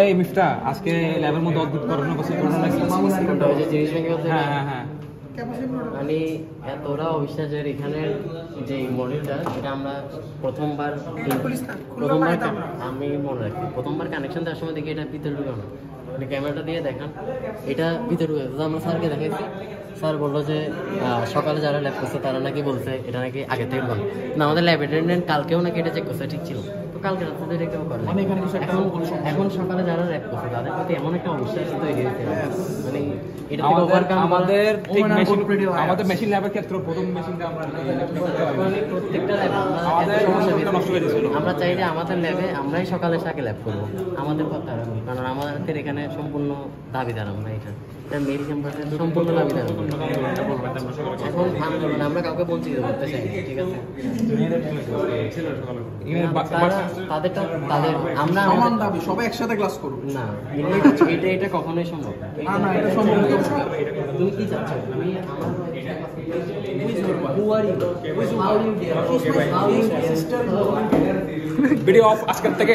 এই মিফতা আজকে ল্যাবের মধ্যে অদ্ভুত ঘটনা করছে হ্যাঁ হ্যাঁ হ্যাঁ মানে এতটা অবিশ্বাসের এখানে যে মডেলটা সেটা আমরা প্রথমবার আমি মনে রাখি প্রথমবার কানেকশন দেওয়ার সময় দেখি এটা ভিতরে ঢুকানো মানে ক্যামেরাটা দিয়ে দেখান এটা ভিতরে ঢুকে তো আমরা স্যারকে দেখাইছি স্যার বললো যে সকালে যারা ল্যাব করছে তারা নাকি বলছে এটা নাকি আগে থেকে বল না আমাদের ল্যাব অ্যাটেন্ডেন্ট কালকেও নাকি এটা চেক করছে ঠিক ছিল তো কালকে রাত্রে এটা কেউ করে এখন সকালে যারা ল্যাব করছে তাদের প্রতি এমন একটা অবিশ্বাস তৈরি হয়েছে মানে এটা থেকে ওভারকাম আমাদের ঠিক মেশিন আমাদের মেশিন ল্যাবের ক্ষেত্রে প্রথম মেশিনটা আমরা প্রত্যেকটা ল্যাবে আমরা চাই যে আমাদের ল্যাবে আমরাই সকালে সাকে ল্যাব করবো আমাদের কথা কারণ আমাদের এখানে সম্পূর্ণ দাবিদার আমরা এটা মেল ক্যাম্পাসের সম্পূর্ণ দাবিদার এখন আমরা কাউকে বঞ্চিত করতে চাই ঠিক আছে তাদের আমরা সমান দাবি সবাই একসাথে ক্লাস করব না এটা কখনোই সম্ভব না এটা সম্ভব তুমি কি চাচ্ছ আমি ভিডিও অফ আজকের থেকে